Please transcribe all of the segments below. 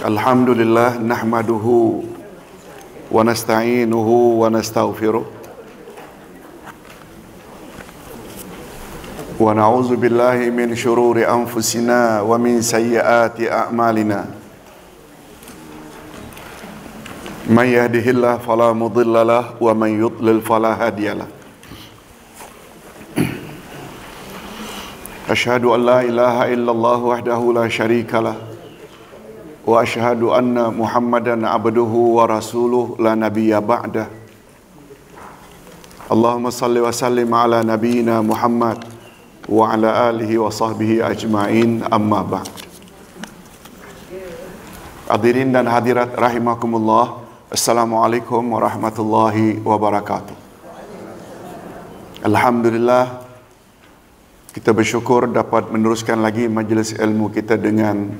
Alhamdulillah nahmaduhu wa nasta'inuhu wa nastaghfiruh wa na'udzu billahi min shururi anfusina wa min sayyiati a'malina. May yahdihillahu fala mudilla lahu wa man yudlil fala hadiyalah. Asyhadu an la ilaha illallah wahdahu la syarikalah wa asyhadu anna Muhammadan abduhu wa rasuluh la nabiyya ba'dah. Allahumma salli wa sallim ala nabiyyina Muhammad wa ala alihi wa sahbihi ajma'in, amma ba'd. Hadirin dan hadirat rahimakumullah, assalamualaikum warahmatullahi wabarakatuh. Alhamdulillah, kita bersyukur dapat meneruskan lagi majlis ilmu kita dengan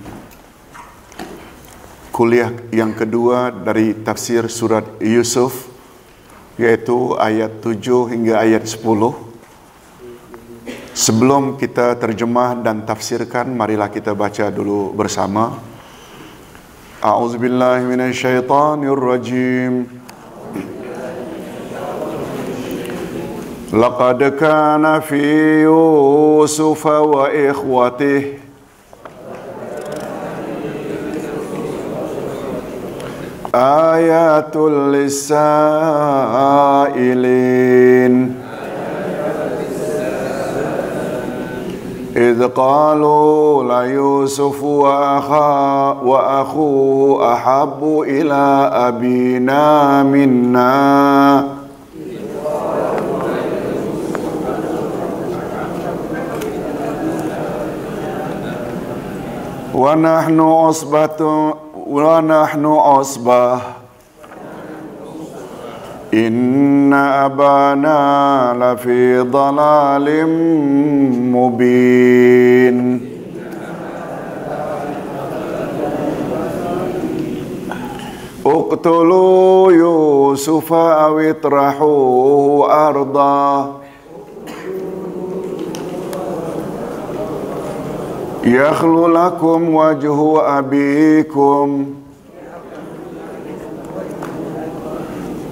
kuliah yang kedua dari tafsir surat Yusuf, iaitu ayat 7 hingga ayat 10. Sebelum kita terjemah dan tafsirkan, marilah kita baca dulu bersama. A'udzubillahi minasyaitonirrajim. Laqad kana fi Yusuf wa ikhwatihi ayatul lisailin idh qalu la Yusuf wa akhuhu ahabbu ila abina minna wa nahnu usbah inna abana lafi dhalalim mubin. Uqtulu Yusufa aw itrahuhu arda yakhlu lakum wajhu abikum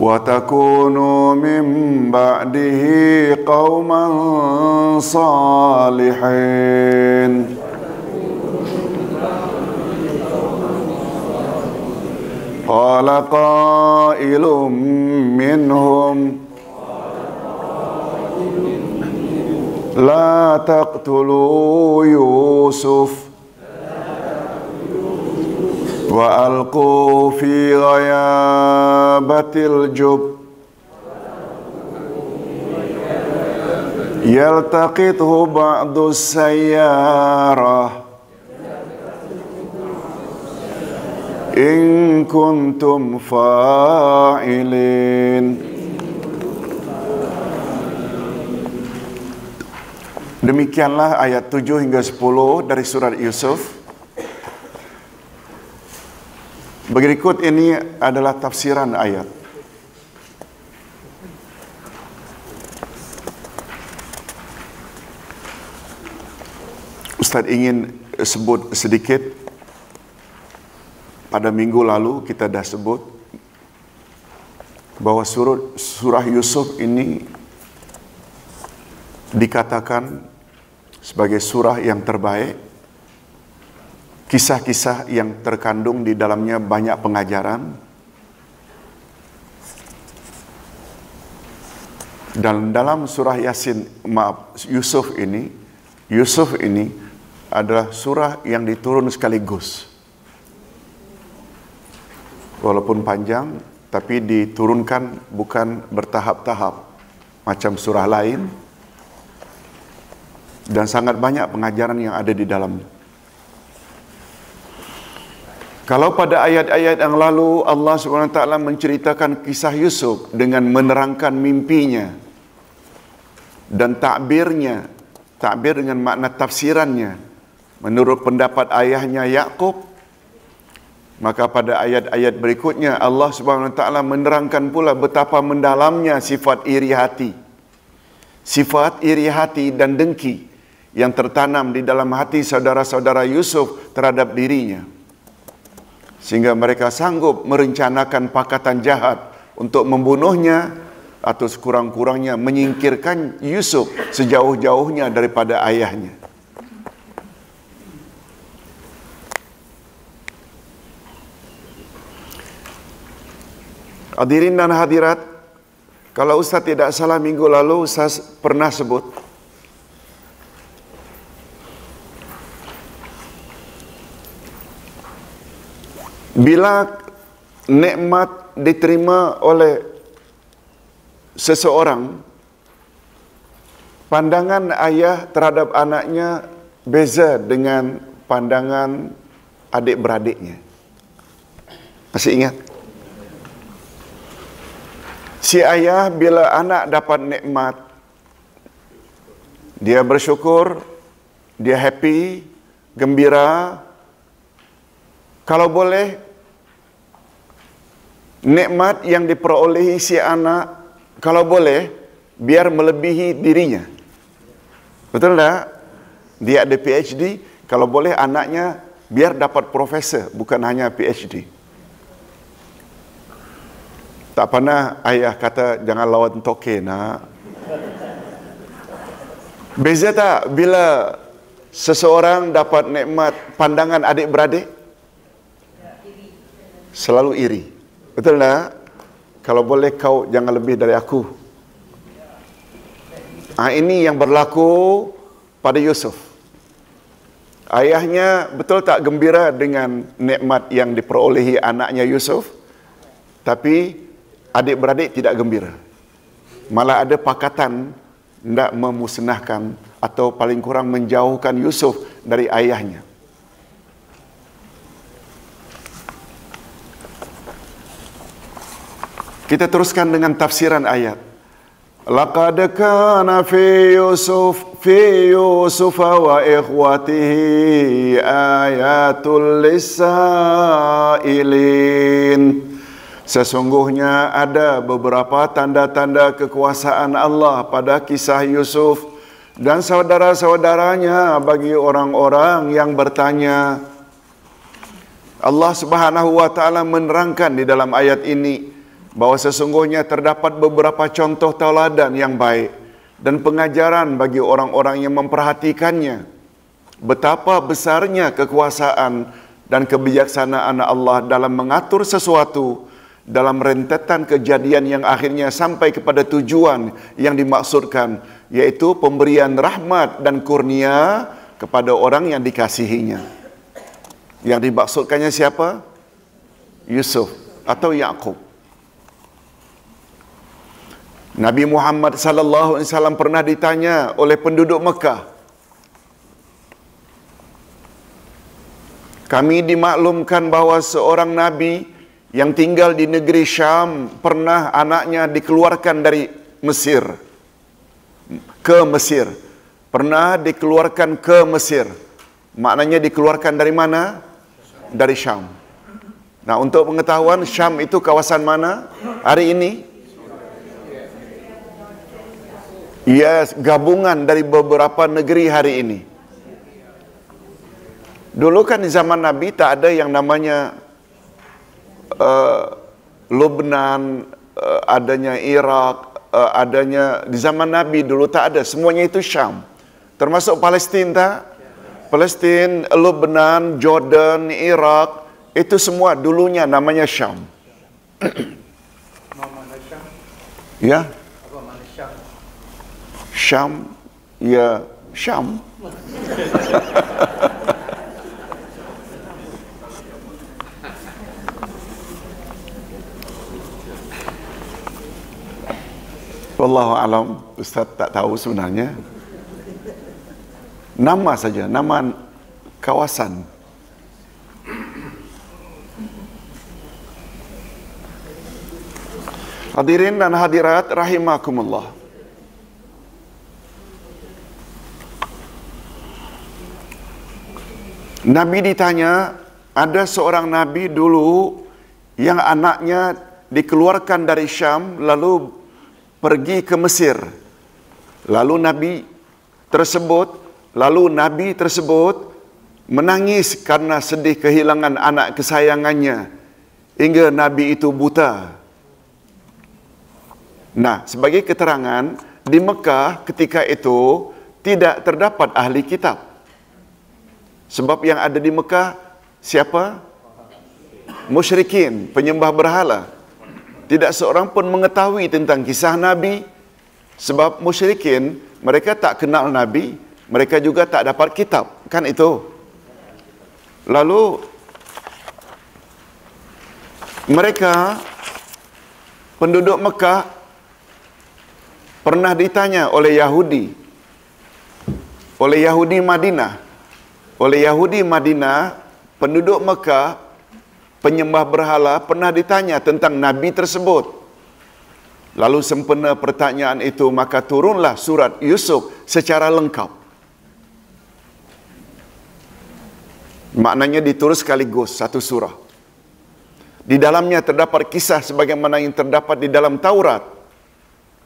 wa takunu min ba'dihi qauman salihin. Qala qailum minhum la taqtulu Yusuf wa alqu fi ghayabatil jub yaltaqithu ba'du sayyarah in kuntum fa'ilin. Demikianlah ayat 7 hingga 10 dari surat Yusuf. Berikut ini adalah tafsiran ayat. Ustaz ingin sebut sedikit. Pada minggu lalu kita dah sebut bahwa surah Yusuf ini dikatakan sebagai surah yang terbaik. Kisah-kisah yang terkandung di dalamnya banyak pengajaran. Dan dalam surah Yusuf ini adalah surah yang diturun sekaligus. Walaupun panjang, tapi diturunkan bukan bertahap-tahap macam surah lain. Dan sangat banyak pengajaran yang ada di dalamnya. Kalau pada ayat-ayat yang lalu Allah SWT menceritakan kisah Yusuf dengan menerangkan mimpinya dan takbir dengan makna tafsirannya menurut pendapat ayahnya Yakub, maka pada ayat-ayat berikutnya Allah SWT menerangkan pula betapa mendalamnya sifat iri hati dan dengki yang tertanam di dalam hati saudara-saudara Yusuf terhadap dirinya. sehingga mereka sanggup merencanakan pakatan jahat untuk membunuhnya atau sekurang-kurangnya menyingkirkan Yusuf sejauh-jauhnya daripada ayahnya. Hadirin dan hadirat, kalau Ustaz tidak salah minggu lalu Ustaz pernah sebut bila nikmat diterima oleh seseorang, pandangan ayah terhadap anaknya beza dengan pandangan adik-beradiknya. Masih ingat? Si ayah bila anak dapat nikmat, dia bersyukur, dia happy, gembira. Kalau boleh, nikmat yang diperolehi si anak, kalau boleh, biar melebihi dirinya. Betul tak? Dia ada PhD, kalau boleh anaknya biar dapat profesor, bukan hanya PhD. Tak pernah ayah kata, jangan lawan toke nak. Beza tak bila seseorang dapat nikmat pandangan adik-beradik? Selalu iri. Betul tak? Kalau boleh kau jangan lebih dari aku. Ini yang berlaku pada Yusuf. Ayahnya betul tak gembira dengan nikmat yang diperolehi anaknya Yusuf? Tapi adik-beradik tidak gembira. Malah ada pakatan hendak memusnahkan atau paling kurang menjauhkan Yusuf dari ayahnya. Kita teruskan dengan tafsiran ayat. Laqad kana fi Yusuf wa ikhwatihi ayatul lisailin. Sesungguhnya ada beberapa tanda-tanda kekuasaan Allah pada kisah Yusuf dan saudara-saudaranya bagi orang-orang yang bertanya. Allah Subhanahu wa taala menerangkan di dalam ayat ini bahawa sesungguhnya terdapat beberapa contoh tauladan yang baik dan pengajaran bagi orang-orang yang memperhatikannya. Betapa besarnya kekuasaan dan kebijaksanaan Allah dalam mengatur sesuatu dalam rentetan kejadian yang akhirnya sampai kepada tujuan yang dimaksudkan, yaitu pemberian rahmat dan kurnia kepada orang yang dikasihinya. Yang dimaksudkannya siapa? Yusuf atau Yakub. Nabi Muhammad sallallahu alaihi wasallam pernah ditanya oleh penduduk Mekah, kami dimaklumkan bahawa seorang nabi yang tinggal di negeri Syam pernah anaknya dikeluarkan dari Mesir ke Mesir. Pernah dikeluarkan ke Mesir. Maknanya dikeluarkan dari mana? Dari Syam. Nah, untuk pengetahuan, Syam itu kawasan mana hari ini? Ia gabungan dari beberapa negeri hari ini. Dulu kan di zaman Nabi tak ada yang namanya Lebanon, adanya Iraq, adanya di zaman Nabi dulu tak ada. Semuanya itu Syam. Termasuk Palestin tak? Palestin, Lebanon, Jordan, Iraq, itu semua dulunya namanya Syam. Ya. Syam, ya Syam. Wallahu alam, Ustaz tak tahu sebenarnya. Nama saja, nama kawasan. Hadirin dan hadirat rahimakumullah. Nabi ditanya, ada seorang Nabi dulu yang anaknya dikeluarkan dari Syam lalu pergi ke Mesir. Lalu Nabi tersebut menangis karena sedih kehilangan anak kesayangannya hingga Nabi itu buta. Nah, sebagai keterangan, di Mekah ketika itu tidak terdapat ahli kitab. Sebab yang ada di Mekah siapa? Musyrikin, penyembah berhala. Tidak seorang pun mengetahui tentang kisah Nabi. Sebab musyrikin, mereka tak kenal Nabi, mereka juga tak dapat kitab. Kan itu. Lalu, mereka, penduduk Mekah, pernah ditanya oleh Yahudi Madinah. Oleh Yahudi Madinah, penduduk Mekah, penyembah berhala, pernah ditanya tentang Nabi tersebut. Lalu sempena pertanyaan itu, maka turunlah surat Yusuf secara lengkap. Maknanya ditulis sekaligus satu surah. Di dalamnya terdapat kisah sebagaimana yang terdapat di dalam Taurat.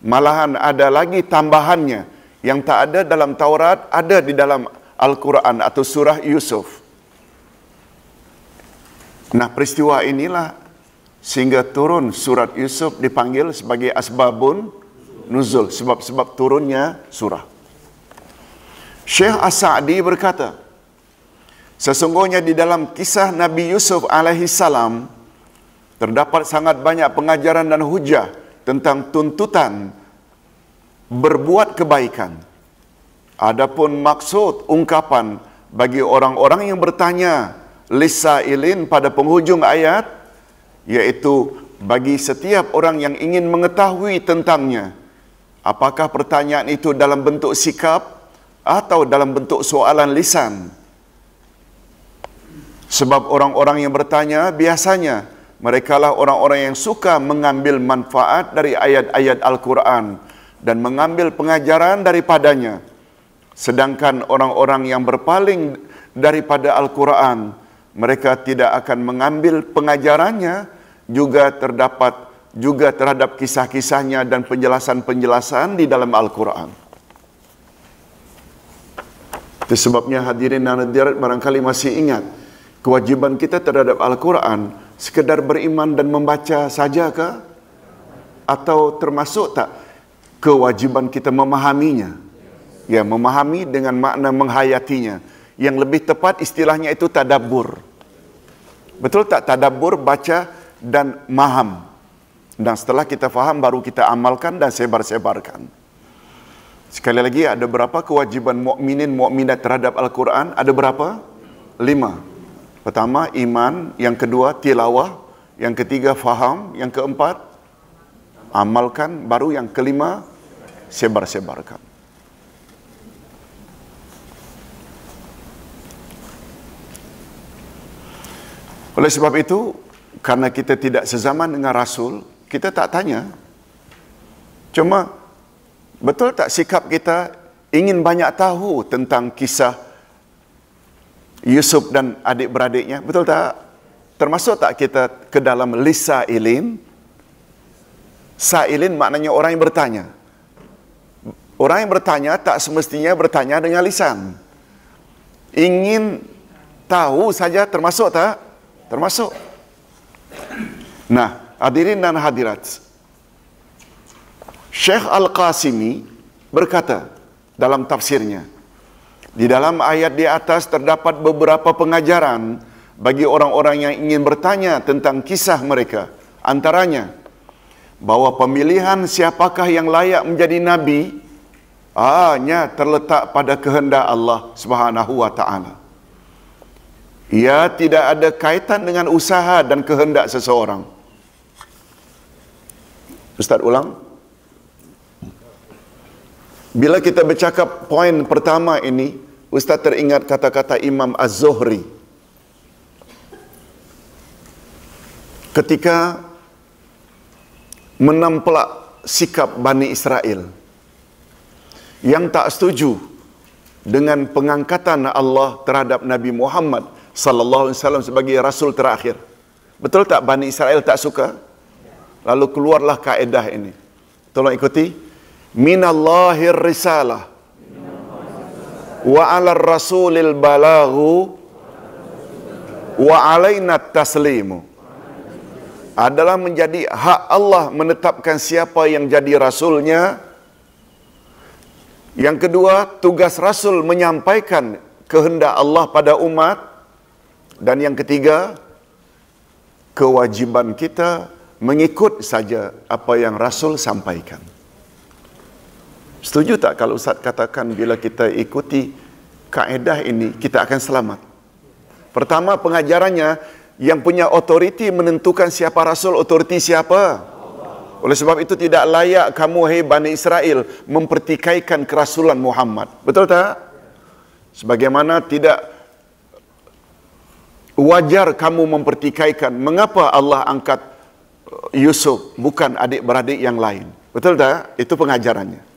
Malahan ada lagi tambahannya. Yang tak ada dalam Taurat, ada di dalam Al-Quran atau surah Yusuf. Nah, peristiwa inilah sehingga turun surat Yusuf dipanggil sebagai asbabun nuzul, sebab-sebab turunnya surah. Syekh As-Sa'di berkata, sesungguhnya di dalam kisah Nabi Yusuf alaihi salam terdapat sangat banyak pengajaran dan hujah tentang tuntutan berbuat kebaikan. Adapun maksud ungkapan bagi orang-orang yang bertanya lisailin pada penghujung ayat, yaitu bagi setiap orang yang ingin mengetahui tentangnya, apakah pertanyaan itu dalam bentuk sikap atau dalam bentuk soalan lisan. Sebab orang-orang yang bertanya biasanya merekalah orang-orang yang suka mengambil manfaat dari ayat-ayat Al-Quran dan mengambil pengajaran daripadanya. Sedangkan orang-orang yang berpaling daripada Al-Quran, mereka tidak akan mengambil pengajarannya, juga terhadap kisah-kisahnya dan penjelasan-penjelasan di dalam Al-Quran. Itu sebabnya hadirin dan hadirat barangkali masih ingat, kewajiban kita terhadap Al-Quran sekedar beriman dan membaca sajakah? Atau termasuk tak kewajiban kita memahaminya? Ya, memahami dengan makna menghayatinya. Yang lebih tepat istilahnya itu tadabbur. Betul tak? Tadabbur, baca dan maham. Dan setelah kita faham baru kita amalkan dan sebar-sebarkan. Sekali lagi, ada berapa kewajiban mukminin mukminat terhadap Al-Quran? Ada berapa? 5. Pertama, iman. Yang kedua, tilawah. Yang ketiga, faham. Yang keempat, amalkan. Baru yang kelima, sebar-sebarkan. Oleh sebab itu, karena kita tidak sezaman dengan Rasul, kita tak tanya. Cuma, betul tak sikap kita ingin banyak tahu tentang kisah Yusuf dan adik-beradiknya? Betul tak? Termasuk tak kita ke dalam lisailin? Sailin maknanya orang yang bertanya. Orang yang bertanya tak semestinya bertanya dengan lisan. Ingin tahu saja termasuk tak? Termasuk. Nah, hadirin dan hadirat, Syekh Al-Qasimi berkata dalam tafsirnya, di dalam ayat di atas terdapat beberapa pengajaran bagi orang-orang yang ingin bertanya tentang kisah mereka. Antaranya, bahwa pemilihan siapakah yang layak menjadi nabi hanya terletak pada kehendak Allah Subhanahu wa taala. Ia tidak ada kaitan dengan usaha dan kehendak seseorang. Ustaz ulang. Bila kita bercakap poin pertama ini, Ustaz teringat kata-kata Imam Az-Zuhri. Ketika menamplak sikap Bani Israel yang tak setuju dengan pengangkatan Allah terhadap Nabi Muhammad sallallahu alaihi wasallam sebagai rasul terakhir. Betul tak Bani Israel tak suka? Lalu keluarlah kaedah ini. Tolong ikuti. Minallahir risalah wa 'alar rasulil balaghu wa alaina taslimu. Adalah menjadi hak Allah menetapkan siapa yang jadi rasulnya. Yang kedua, tugas rasul menyampaikan kehendak Allah pada umat. Dan yang ketiga, kewajiban kita mengikut saja apa yang rasul sampaikan. Setuju tak kalau Ustaz katakan bila kita ikuti kaedah ini kita akan selamat? Pertama, pengajarannya yang punya otoriti menentukan siapa rasul, otoriti siapa? Oleh sebab itu tidak layak kamu, hai Bani Israel, mempertikaikan kerasulan Muhammad. Betul tak? Sebagaimana tidak wajar kamu mempertikaikan mengapa Allah angkat Yusuf bukan adik-beradik yang lain. Betul tak? Itu pengajarannya.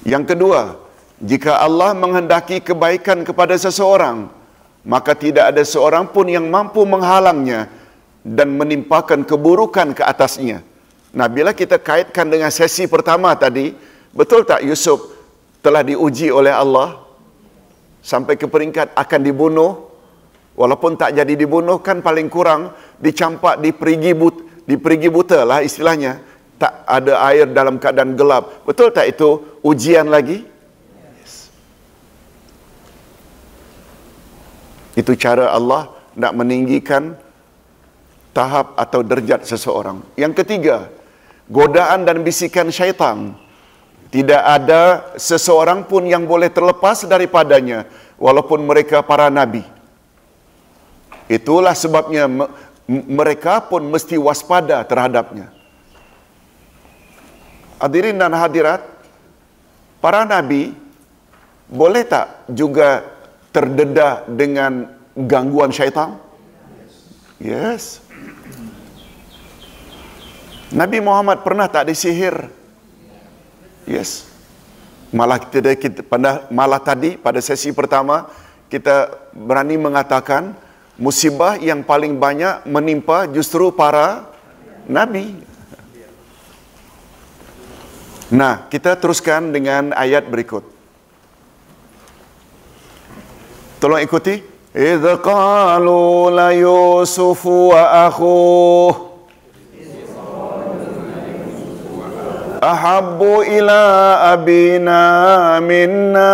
Yang kedua, jika Allah menghendaki kebaikan kepada seseorang, maka tidak ada seorang pun yang mampu menghalangnya dan menimpakan keburukan ke atasnya. Nah, bila kita kaitkan dengan sesi pertama tadi, betul tak Yusuf telah diuji oleh Allah sampai ke peringkat akan dibunuh? Walaupun tak jadi dibunuh, kan paling kurang dicampak, diperigi buta lah istilahnya. Tak ada air dalam keadaan gelap. Betul tak itu ujian lagi? Yes. Itu cara Allah nak meninggikan tahap atau derajat seseorang. Yang ketiga, godaan dan bisikan syaitan. Tidak ada seseorang pun yang boleh terlepas daripadanya, walaupun mereka para nabi. Itulah sebabnya mereka pun mesti waspada terhadapnya. Hadirin dan hadirat, para nabi boleh tak juga terdedah dengan gangguan syaitan? Yes. Nabi Muhammad pernah tak disihir? Yes. Malah tadi pada sesi pertama kita berani mengatakan musibah yang paling banyak menimpa justru para nabi. Nah, kita teruskan dengan ayat berikut. Tolong ikuti. Idz qalu la Yusufu wa akhuhu ahabbu ila abina minna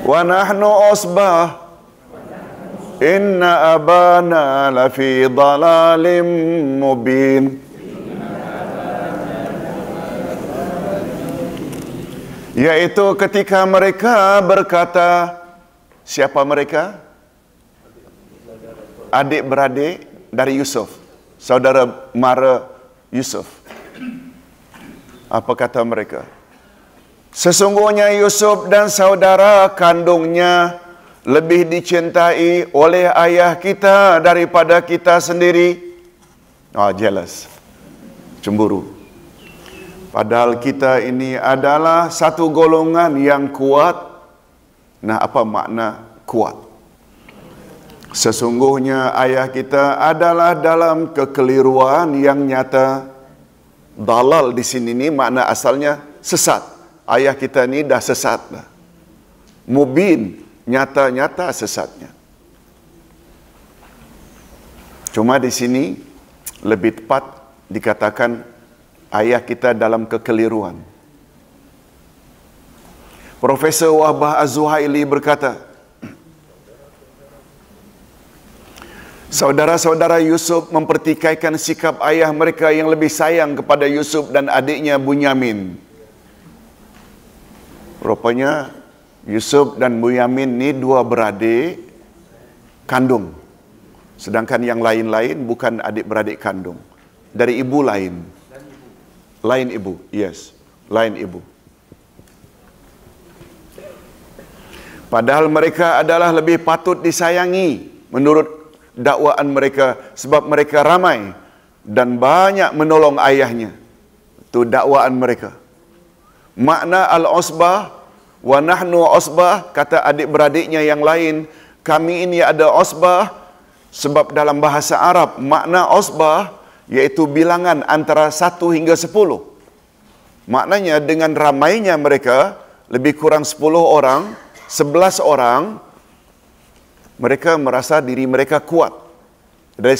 wa nahnu usbah inna abana lafi dhalalim mubin. Yaitu ketika mereka berkata, siapa mereka? Adik-beradik dari Yusuf, saudara mara Yusuf. Apa kata mereka? Sesungguhnya Yusuf dan saudara kandungnya lebih dicintai oleh ayah kita daripada kita sendiri. Jealous, cemburu. Padahal kita ini adalah satu golongan yang kuat. Nah, apa makna kuat? Sesungguhnya ayah kita adalah dalam kekeliruan yang nyata. Dalal di sini ni makna asalnya sesat. Ayah kita ni dah sesat dah. Mubin, nyata-nyata sesatnya. Cuma di sini lebih tepat dikatakan ayah kita dalam kekeliruan. Profesor Wahbah Az-Zuhaili berkata, saudara-saudara Yusuf mempertikaikan sikap ayah mereka yang lebih sayang kepada Yusuf dan adiknya Bunyamin. Rupanya Yusuf dan Bunyamin ni dua beradik kandung. Sedangkan yang lain-lain bukan adik-beradik kandung. Dari ibu lain. Lain ibu, yes. Lain ibu. Padahal mereka adalah lebih patut disayangi menurut dakwaan mereka sebab mereka ramai dan banyak menolong ayahnya. Itu dakwaan mereka. Makna al-usbah wa nahnu usbah, kata adik-beradiknya yang lain, kami ini ada usbah sebab dalam bahasa Arab makna usbah iaitu bilangan antara 1 hingga 10. Maknanya dengan ramainya mereka, lebih kurang 10 orang, 11 orang, mereka merasa diri mereka kuat dari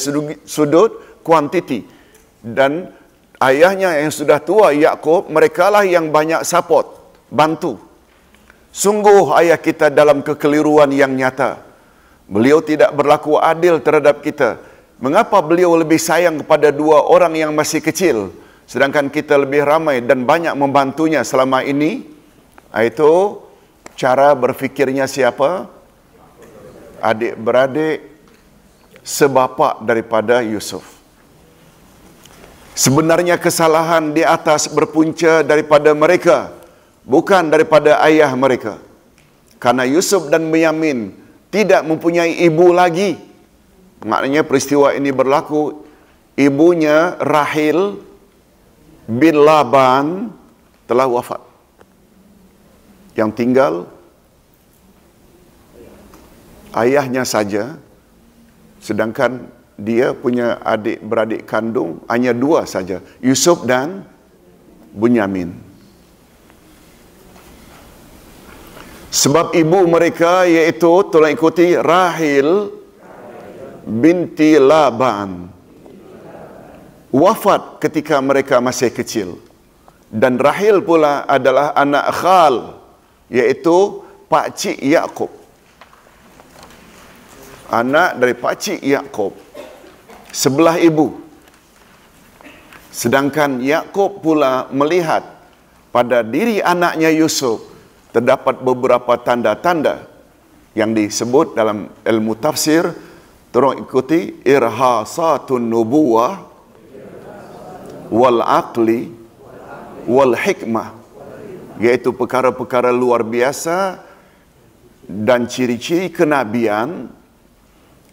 sudut kuantiti, dan ayahnya yang sudah tua Yakub, merekalah yang banyak support, bantu. Sungguh ayah kita dalam kekeliruan yang nyata. Beliau tidak berlaku adil terhadap kita. Mengapa beliau lebih sayang kepada dua orang yang masih kecil, sedangkan kita lebih ramai dan banyak membantunya selama ini? Itu cara berfikirnya siapa? Adik-beradik sebapak daripada Yusuf. Sebenarnya kesalahan di atas berpunca daripada mereka, bukan daripada ayah mereka. Karena Yusuf dan Benyamin tidak mempunyai ibu lagi. Maknanya peristiwa ini berlaku, ibunya Rahil bin Laban telah wafat. Yang tinggal ayahnya saja, sedangkan dia punya adik-beradik kandung hanya dua saja, Yusuf dan Benyamin. Sebab ibu mereka iaitu, tolong ikuti, Rahil binti Laban, wafat ketika mereka masih kecil. Dan Rahil pula adalah anak Khal, iaitu pakcik Yakub, anak dari pakcik Yakub, sebelah ibu. Sedangkan Yakub pula melihat pada diri anaknya Yusuf terdapat beberapa tanda-tanda yang disebut dalam ilmu tafsir, tolong ikuti, irhasatun nubuwah wal aqli wal hikmah, iaitu perkara-perkara luar biasa dan ciri-ciri kenabian,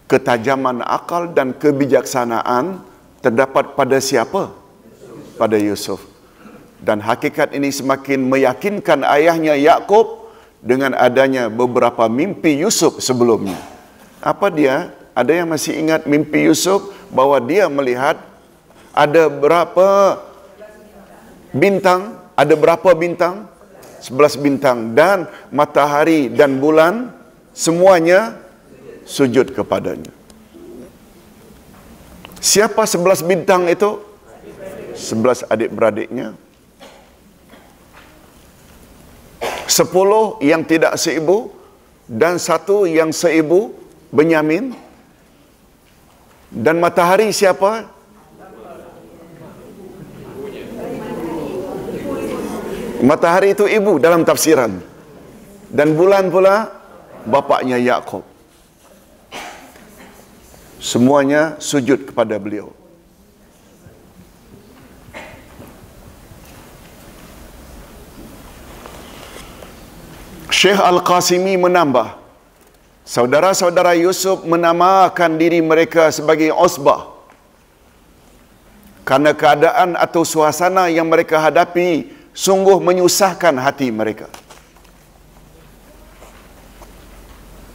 ketajaman akal dan kebijaksanaan terdapat pada siapa? Pada Yusuf. Dan hakikat ini semakin meyakinkan ayahnya Yakub dengan adanya beberapa mimpi Yusuf sebelumnya. Apa dia? Ada yang masih ingat mimpi Yusuf bahwa dia melihat ada berapa bintang? Ada berapa bintang? 11 bintang, dan matahari dan bulan semuanya sujud kepadanya. Siapa 11 bintang itu? 11 adik-beradiknya. 10 yang tidak seibu dan 1 yang seibu, Benyamin. Dan matahari siapa? Matahari itu ibu dalam tafsiran. Dan bulan pula bapaknya Yakub. Semuanya sujud kepada beliau. Syekh Al-Qasimi menambah, saudara-saudara Yusuf menamakan diri mereka sebagai Osbah karena keadaan atau suasana yang mereka hadapi sungguh menyusahkan hati mereka.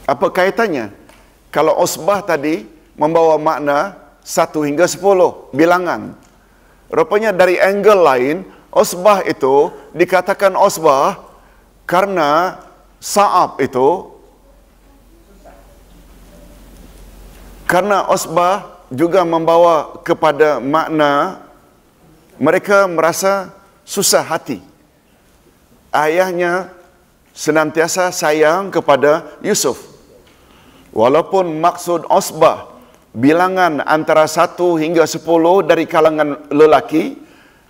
Apa kaitannya? Kalau Osbah tadi membawa makna 1 hingga 10 bilangan, rupanya dari angle lain, Osbah itu dikatakan Osbah karena Sa'ab itu, karena Osbah juga membawa kepada makna mereka merasa susah hati. Ayahnya senantiasa sayang kepada Yusuf. Walaupun maksud Osbah bilangan antara 1 hingga 10 dari kalangan lelaki,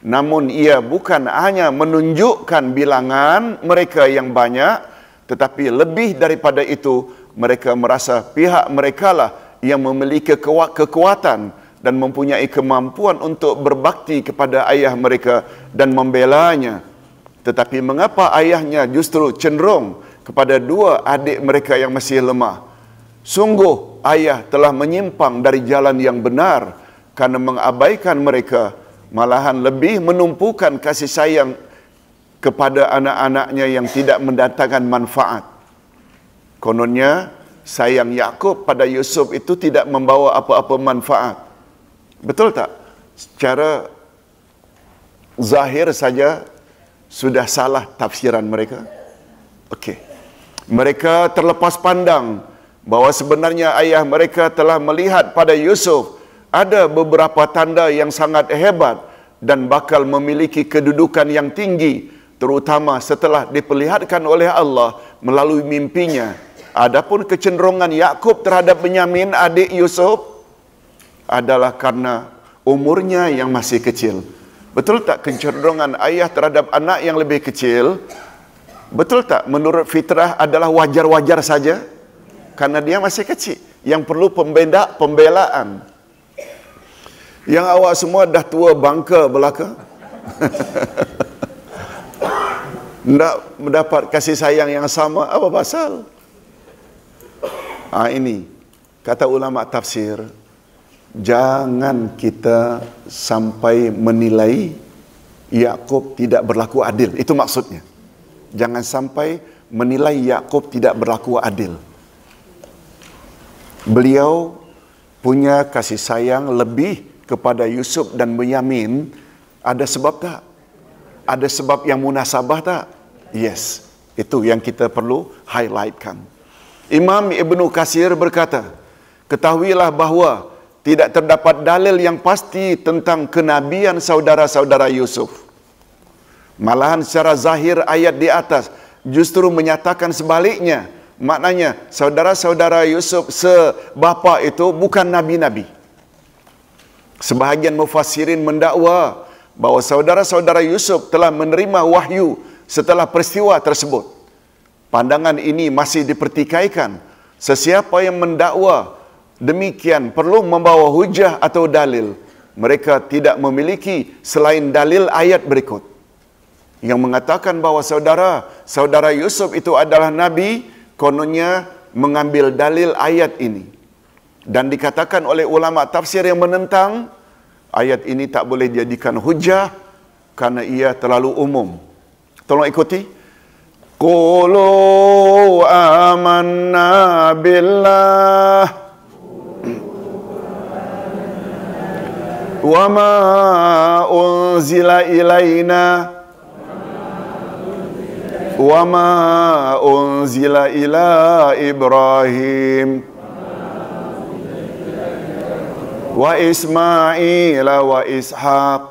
namun ia bukan hanya menunjukkan bilangan mereka yang banyak, tetapi lebih daripada itu, mereka merasa pihak merekalah yang memiliki kekuatan dan mempunyai kemampuan untuk berbakti kepada ayah mereka dan membelanya. Tetapi mengapa ayahnya justru cenderung kepada dua adik mereka yang masih lemah? Sungguh ayah telah menyimpang dari jalan yang benar karena mengabaikan mereka, malahan lebih menumpukan kasih sayang kepada anak-anaknya yang tidak mendatangkan manfaat. Kononnya sayang Yakub pada Yusuf itu tidak membawa apa-apa manfaat. Betul tak? Secara zahir saja sudah salah tafsiran mereka. Okey. Mereka terlepas pandang bahawa sebenarnya ayah mereka telah melihat pada Yusuf ada beberapa tanda yang sangat hebat dan bakal memiliki kedudukan yang tinggi, terutama setelah diperlihatkan oleh Allah melalui mimpinya. Adapun kecenderungan Yakub terhadap Benyamin, adik Yusuf, adalah karena umurnya yang masih kecil. Betul tak kecenderungan ayah terhadap anak yang lebih kecil? Betul tak menurut fitrah adalah wajar-wajar saja? Karena dia masih kecil, yang perlu pembelaan. Yang awak semua dah tua bangka belaka. Tidak mendapat kasih sayang yang sama, apa pasal? Ini kata ulama tafsir, jangan kita sampai menilai Yakub tidak berlaku adil. Itu maksudnya. Jangan sampai menilai Yakub tidak berlaku adil. Beliau punya kasih sayang lebih kepada Yusuf dan Benyamin. Ada sebab tak? Ada sebab yang munasabah tak? Yes. Itu yang kita perlu highlightkan. Imam Ibnu Katsir berkata, ketahuilah bahawa tidak terdapat dalil yang pasti tentang kenabian saudara-saudara Yusuf. Malahan secara zahir ayat di atas justru menyatakan sebaliknya. Maknanya saudara-saudara Yusuf sebapa itu bukan nabi-nabi. Sebahagian mufassirin mendakwa bahawa saudara-saudara Yusuf telah menerima wahyu setelah peristiwa tersebut. Pandangan ini masih dipertikaikan. Sesiapa yang mendakwa demikian perlu membawa hujah atau dalil. Mereka tidak memiliki selain dalil ayat berikut yang mengatakan bahawa saudara Yusuf itu adalah nabi. Kononnya mengambil dalil ayat ini. Dan dikatakan oleh ulama tafsir yang menentang, ayat ini tak boleh dijadikan hujah karena ia terlalu umum. Tolong ikuti. Qulu amanna billah wa ma unzila ilaina wa ma unzila ila Ibrahim wa Ismail wa Ishaq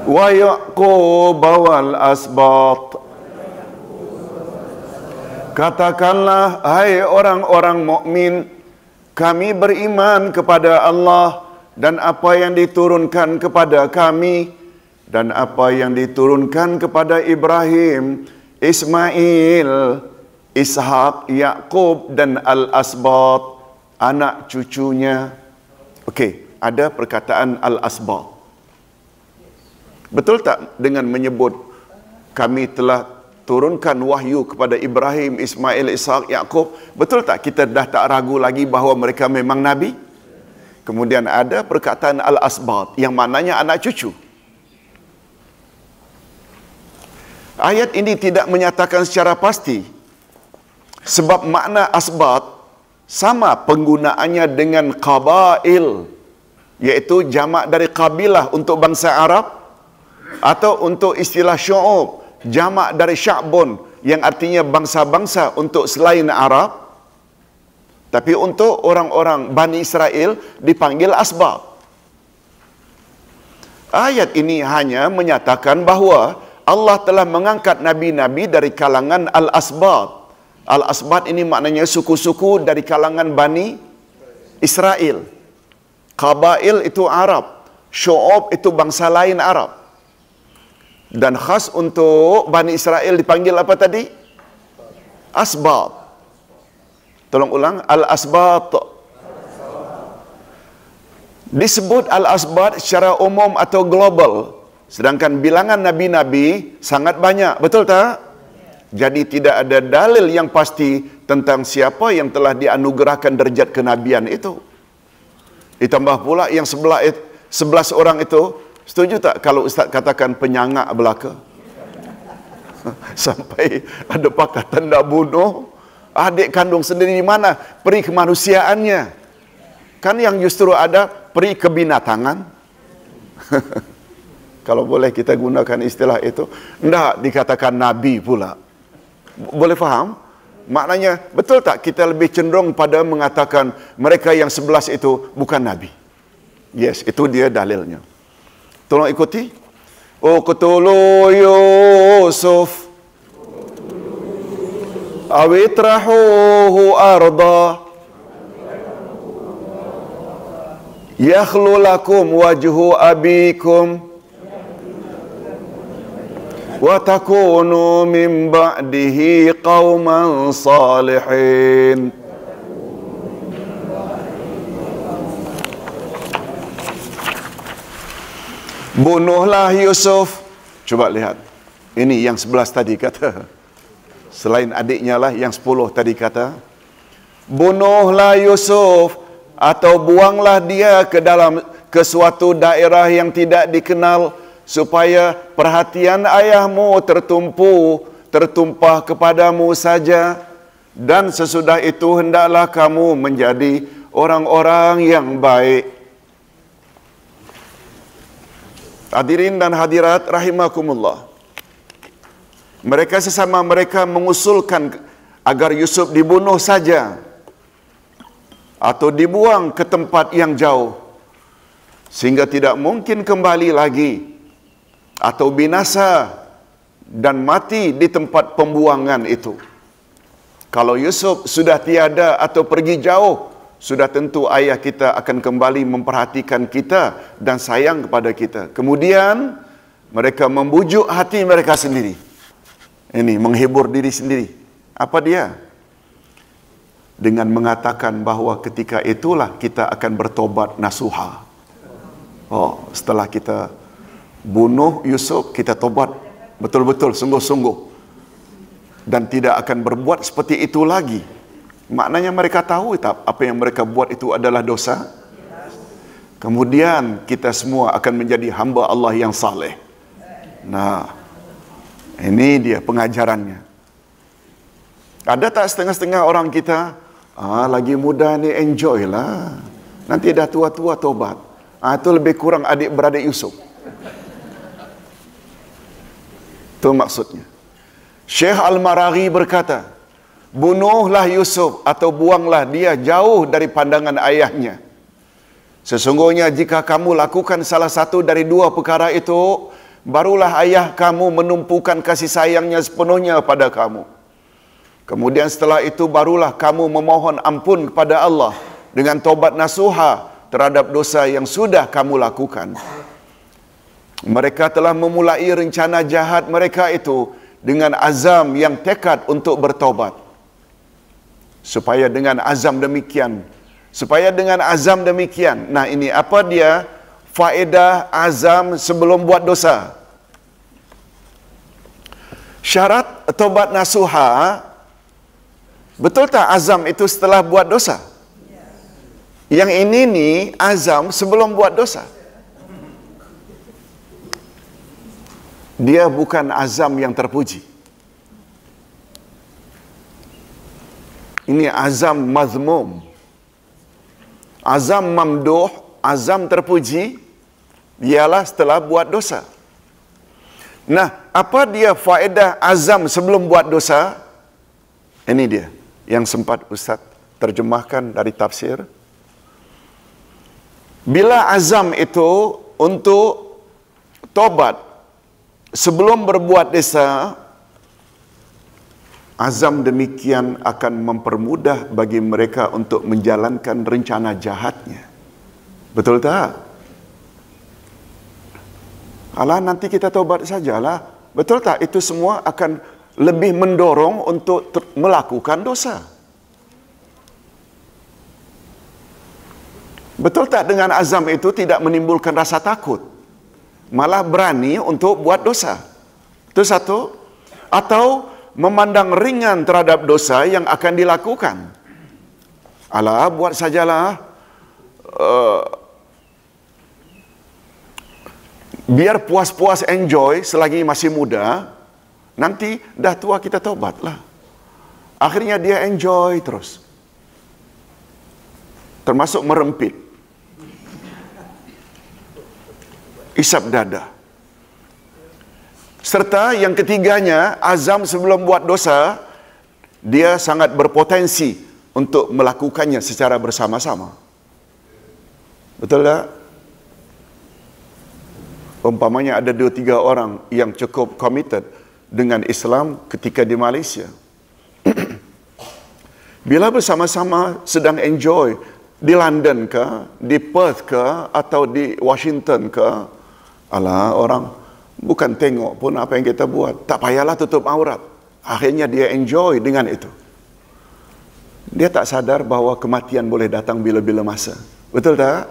wa Yaqub wal asbat. Katakanlah, hai orang-orang mukmin, kami beriman kepada Allah dan apa yang diturunkan kepada kami dan apa yang diturunkan kepada Ibrahim, Ismail, Ishaq, Yaqub dan Al-Asbat, anak cucunya. Okey, ada perkataan Al-Asbat. Betul tak dengan menyebut kami telah turunkan wahyu kepada Ibrahim, Ismail, Ishaq, Yaqub? Betul tak kita dah tak ragu lagi bahawa mereka memang nabi? Kemudian ada perkataan Al-Asbat yang maknanya anak cucu. Ayat ini tidak menyatakan secara pasti sebab makna asbat sama penggunaannya dengan qabail, iaitu jamak dari kabilah untuk bangsa Arab, atau untuk istilah syu'ub, jamak dari sya'bun yang artinya bangsa-bangsa untuk selain Arab. Tapi untuk orang-orang Bani Israel dipanggil asbab. Ayat ini hanya menyatakan bahawa Allah telah mengangkat nabi-nabi dari kalangan Al-Asbat. Al-Asbat ini maknanya suku-suku dari kalangan Bani Israel. Qabail itu Arab, syu'ub itu bangsa lain Arab. Dan khas untuk Bani Israel dipanggil apa tadi? Asbat. Tolong ulang, Al-Asbat. Disebut Al-Asbat secara umum atau global, sedangkan bilangan nabi-nabi sangat banyak, betul tak? Jadi tidak ada dalil yang pasti tentang siapa yang telah dianugerahkan derajat kenabian itu. Ditambah pula yang 11 orang itu, setuju tak kalau Ustaz katakan penyangak belaka? Sampai ada pakatan nak bunuh adik kandung sendiri, di mana peri kemanusiaannya? Kan yang justru ada peri kebinatangan. Kalau boleh kita gunakan istilah itu, tidak dikatakan nabi pula. Boleh faham? Maknanya, betul tak kita lebih cenderung pada mengatakan mereka yang 11 itu bukan Nabi? Yes, itu dia dalilnya. Tolong ikuti. Uqtulu Yusuf awitrahuhu arda yakhlu lakum wajhu abikum wa takunu min ba'dihi qauman salihin. Bunuhlah Yusuf. Coba lihat. Ini yang 11 tadi kata. Selain adiknya lah yang 10 tadi kata. Bunuhlah Yusuf atau buanglah dia ke suatu daerah yang tidak dikenal supaya perhatian ayahmu tertumpah kepadamu saja, dan sesudah itu hendaklah kamu menjadi orang-orang yang baik. Hadirin dan hadirat rahimakumullah. Mereka sesama mereka mengusulkan agar Yusuf dibunuh saja atau dibuang ke tempat yang jauh sehingga tidak mungkin kembali lagi, atau binasa dan mati di tempat pembuangan itu. Kalau Yusuf sudah tiada atau pergi jauh, sudah tentu ayah kita akan kembali memperhatikan kita dan sayang kepada kita. Kemudian mereka membujuk hati mereka sendiri. Ini menghibur diri sendiri. Apa dia? Dengan mengatakan bahawa ketika itulah kita akan bertobat nasuha. Oh, setelah kita bunuh Yusuf, kita tobat betul-betul, sungguh-sungguh, dan tidak akan berbuat seperti itu lagi. Maknanya mereka tahu tak apa yang mereka buat itu adalah dosa. Kemudian kita semua akan menjadi hamba Allah yang saleh. Nah, ini dia pengajarannya. Ada tak setengah-setengah orang kita, lagi muda ni enjoy lah, nanti dah tua-tua tobat. Itu lebih kurang adik-beradik Yusuf. Itu maksudnya. Syekh Al-Maraghi berkata, bunuhlah Yusuf atau buanglah dia jauh dari pandangan ayahnya. Sesungguhnya jika kamu lakukan salah satu dari dua perkara itu, barulah ayah kamu menumpukan kasih sayangnya sepenuhnya pada kamu. Kemudian setelah itu barulah kamu memohon ampun kepada Allah dengan tobat nasuha terhadap dosa yang sudah kamu lakukan. Mereka telah memulai rencana jahat mereka itu dengan azam yang tekad untuk bertobat. Supaya dengan azam demikian, nah ini apa dia faedah azam sebelum buat dosa? Syarat tobat nasuha, betul tak azam itu setelah buat dosa? Yang ini nih azam sebelum buat dosa. Dia bukan azam yang terpuji. Ini azam mazmum. Azam mamduh, azam terpuji, ialah setelah buat dosa. Nah, apa dia faedah azam sebelum buat dosa? Ini dia yang sempat Ustaz terjemahkan dari tafsir. Bila azam itu untuk tobat sebelum berbuat dosa, azam demikian akan mempermudah bagi mereka untuk menjalankan rencana jahatnya. Betul tak? Alah, nanti kita tobat sajalah. Betul tak? Itu semua akan lebih mendorong untuk melakukan dosa. Betul tak? Dengan azam itu tidak menimbulkan rasa takut, malah berani untuk buat dosa. Itu satu. Atau memandang ringan terhadap dosa yang akan dilakukan. Alah, buat sajalah. Biar puas-puas enjoy selagi masih muda. Nanti dah tua kita tobatlah. Akhirnya dia enjoy terus. Termasuk merempit. Isap dada. Serta yang ketiganya, azam sebelum buat dosa, dia sangat berpotensi untuk melakukannya secara bersama-sama. Betul tak? Umpamanya ada 2-3 orang yang cukup committed dengan Islam ketika di Malaysia. Bila bersama-sama sedang enjoy di London ke, di Perth ke, atau di Washington ke, alah, orang bukan tengok pun apa yang kita buat. Tak payahlah tutup aurat. Akhirnya dia enjoy dengan itu. Dia tak sadar bahawa kematian boleh datang bila-bila masa. Betul tak?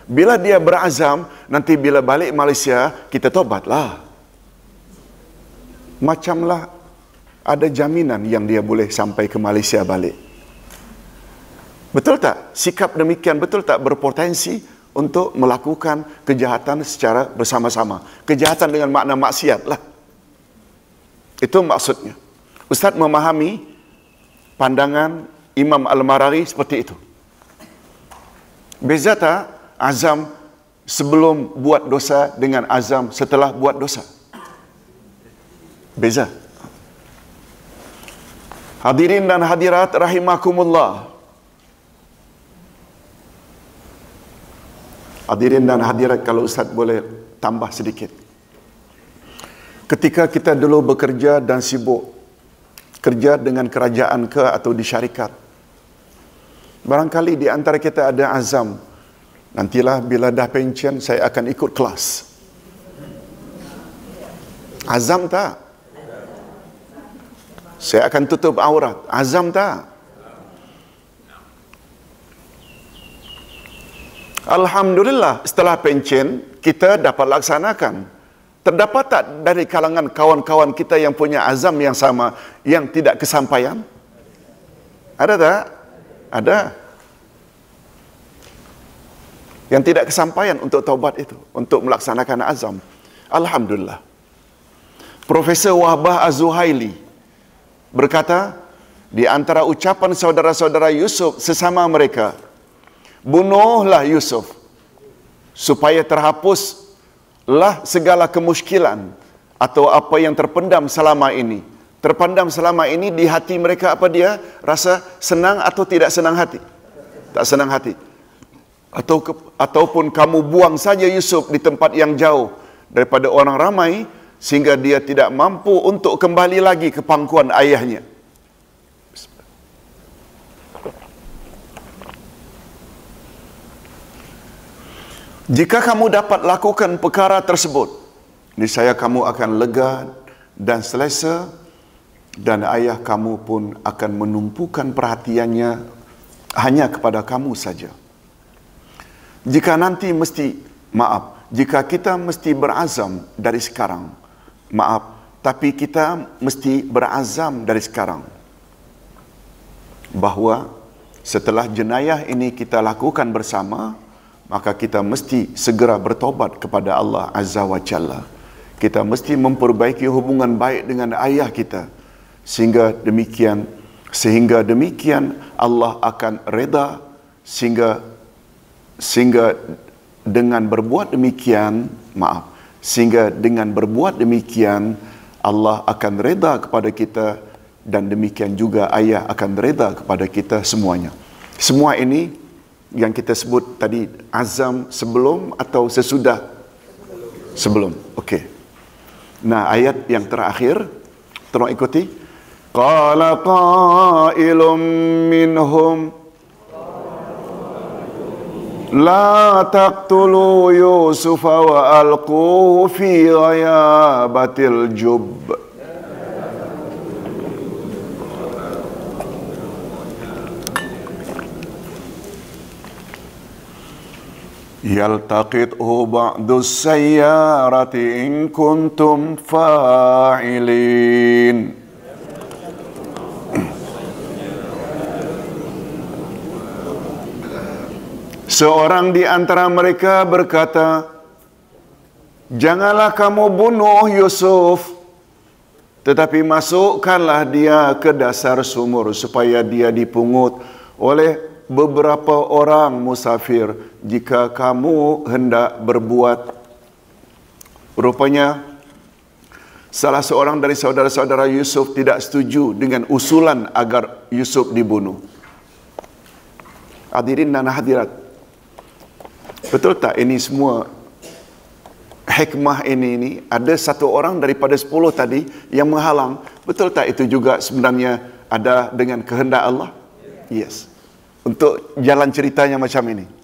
Bila dia berazam, nanti bila balik Malaysia, kita tobatlah. Macamlah ada jaminan yang dia boleh sampai ke Malaysia balik. Betul tak? Sikap demikian betul tak berpotensi untuk melakukan kejahatan secara bersama-sama. Kejahatan dengan makna maksiat lah. Itu maksudnya. Ustaz memahami pandangan Imam Al-Marari seperti itu. Beza tak azam sebelum buat dosa dengan azam setelah buat dosa? Beza. Hadirin dan hadirat rahimakumullah. Hadirin dan hadirat, kalau Ustaz boleh tambah sedikit. Ketika kita dulu bekerja dan sibuk, kerja dengan kerajaan ke atau di syarikat, barangkali di antara kita ada azam, nantilah bila dah pensiun saya akan ikut kelas. Azam tak? Saya akan tutup aurat. Azam tak? Alhamdulillah, setelah pensiun kita dapat laksanakan. Terdapat tak dari kalangan kawan-kawan kita yang punya azam yang sama, yang tidak kesampaian? Ada tak? Ada. Yang tidak kesampaian untuk taubat itu, untuk melaksanakan azam. Alhamdulillah. Profesor Wahbah Az-Zuhaili berkata, di antara ucapan saudara-saudara Yusuf sesama mereka, bunuhlah Yusuf supaya terhapuslah segala kemuskilan atau apa yang terpendam selama ini. Terpendam selama ini di hati mereka apa dia? Rasa senang atau tidak senang hati? Tak senang hati. Ataupun kamu buang saja Yusuf di tempat yang jauh daripada orang ramai sehingga dia tidak mampu untuk kembali lagi ke pangkuan ayahnya. Jika kamu dapat lakukan perkara tersebut, niscaya kamu akan lega dan selesa, dan ayah kamu pun akan menumpukan perhatiannya hanya kepada kamu saja. Jika nanti jika kita mesti berazam dari sekarang, tapi kita mesti berazam dari sekarang bahawa setelah jenayah ini kita lakukan bersama, maka kita mesti segera bertobat kepada Allah Azza wa Jalla. Kita mesti memperbaiki hubungan baik dengan ayah kita, sehingga demikian Allah akan reda, sehingga dengan berbuat demikian Allah akan reda kepada kita, dan demikian juga ayah akan reda kepada kita semuanya. Semua ini yang kita sebut tadi, azam sebelum atau sesudah? Sebelum. Okey. Nah, ayat yang terakhir, tolong ikuti. Qala qailum minhum la taqtulu Yusufa wa alquhu fi ghayabatil jubb. Yaltaqithu ba'du sayyarati in kuntum fa'ilin. Seorang di antara mereka berkata, janganlah kamu bunuh Yusuf, tetapi masukkanlah dia ke dasar sumur supaya dia dipungut oleh beberapa orang musafir jika kamu hendak berbuat. Rupanya Salah seorang dari saudara-saudara Yusuf tidak setuju dengan usulan agar Yusuf dibunuh. Hadirin dan hadirat, betul tak ini semua hikmah ini ada satu orang daripada 10 tadi yang menghalang? Betul tak itu juga sebenarnya ada dengan kehendak Allah? Yes. Untuk jalan ceritanya macam ini.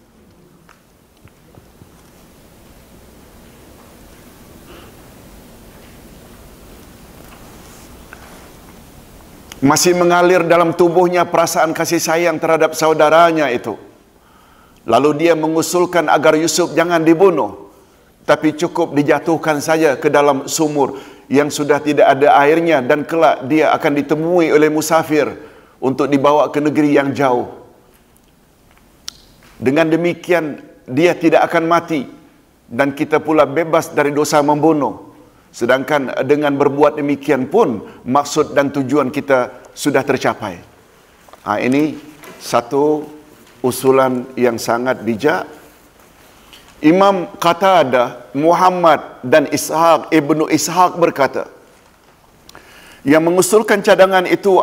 Masih mengalir dalam tubuhnya perasaan kasih sayang terhadap saudaranya itu. Lalu dia mengusulkan agar Yusuf jangan dibunuh, tapi cukup dijatuhkan saja ke dalam sumur yang sudah tidak ada airnya, dan kelak dia akan ditemui oleh musafir untuk dibawa ke negeri yang jauh. Dengan demikian dia tidak akan mati dan kita pula bebas dari dosa membunuh. Sedangkan dengan berbuat demikian pun maksud dan tujuan kita sudah tercapai. Ini satu usulan yang sangat bijak. Imam Qatadah, Muhammad dan Ishaq ibnu Ishaq berkata, yang mengusulkan cadangan itu,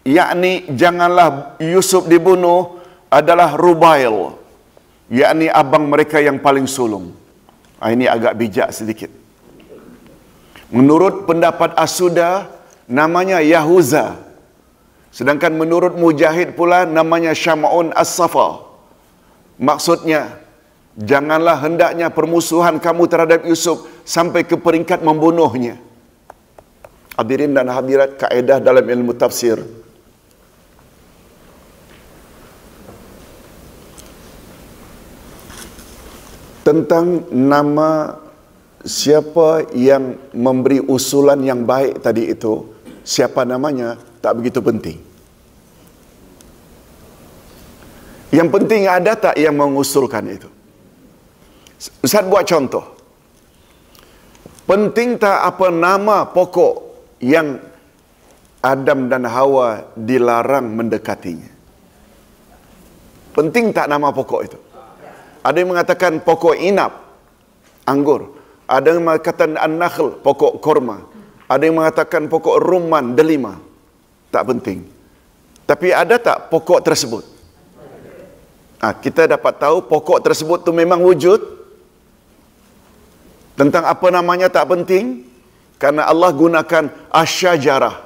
yakni janganlah Yusuf dibunuh, adalah Rubail, yakni abang mereka yang paling sulung. Ini agak bijak sedikit. Menurut pendapat As-Suda, namanya Yahuza. Sedangkan menurut Mujahid pula namanya Syam'un As-Safa. Maksudnya, janganlah hendaknya permusuhan kamu terhadap Yusuf sampai ke peringkat membunuhnya. Hadirin dan hadirat, kaedah dalam ilmu tafsir. Tentang nama siapa yang memberi usulan yang baik tadi itu, siapa namanya tak begitu penting. Yang penting ada tak yang mengusulkan itu. Ustaz buat contoh. Penting tak apa nama pokok yang Adam dan Hawa dilarang mendekatinya? Penting tak nama pokok itu? Ada yang mengatakan pokok inab, anggur. Ada yang mengatakan an-nakhl, pokok korma. Ada yang mengatakan pokok rumman, delima. Tak penting. Tapi ada tak pokok tersebut? Kita dapat tahu pokok tersebut tu memang wujud. Tentang apa namanya tak penting, karena Allah gunakan asyajarah.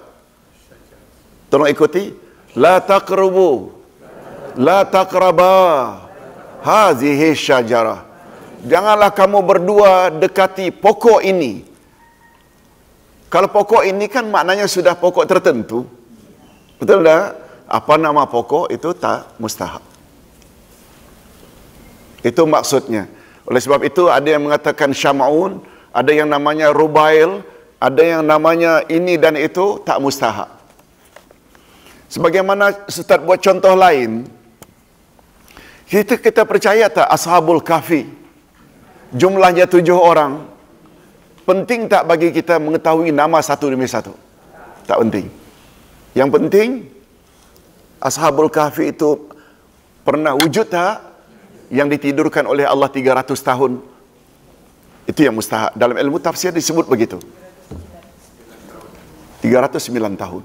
Tolong ikuti. La taqrubu, la taqraba hazihi syajarah. Janganlah kamu berdua dekati pokok ini. Kalau pokok ini kan maknanya sudah pokok tertentu. Betul tak? Apa nama pokok itu tak mustahab. Itu maksudnya. Oleh sebab itu ada yang mengatakan Syam'un, ada yang namanya Rubail, ada yang namanya ini dan itu, tak mustahab. Sebagaimana Ustaz buat contoh lain, kita percaya tak Ashabul Kahfi jumlahnya 7 orang, penting tak bagi kita mengetahui nama satu demi satu? Tak penting. Yang penting Ashabul Kahfi itu pernah wujud tak, yang ditidurkan oleh Allah 300 tahun. Itu yang mustahab. Dalam ilmu tafsir disebut begitu. 309 tahun.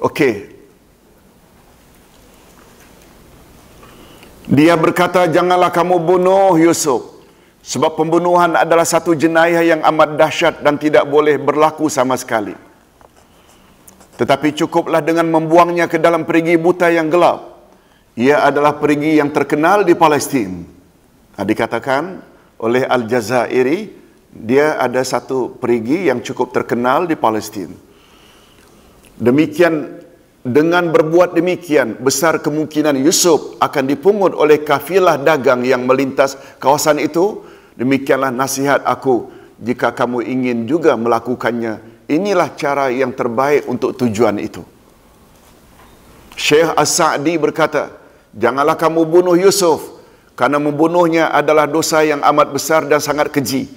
Okey. Dia berkata, janganlah kamu bunuh Yusuf, sebab pembunuhan adalah satu jenayah yang amat dahsyat dan tidak boleh berlaku sama sekali. Tetapi cukuplah dengan membuangnya ke dalam perigi buta yang gelap. Ia adalah perigi yang terkenal di Palestin. Dikatakan oleh Al-Jazairi, dia ada satu perigi yang cukup terkenal di Palestin. Demikian, dengan berbuat demikian, besar kemungkinan Yusuf akan dipungut oleh kafilah dagang yang melintas kawasan itu. Demikianlah nasihat aku, jika kamu ingin juga melakukannya, inilah cara yang terbaik untuk tujuan itu. Syekh As-Sa'di berkata, janganlah kamu bunuh Yusuf, karena membunuhnya adalah dosa yang amat besar dan sangat keji.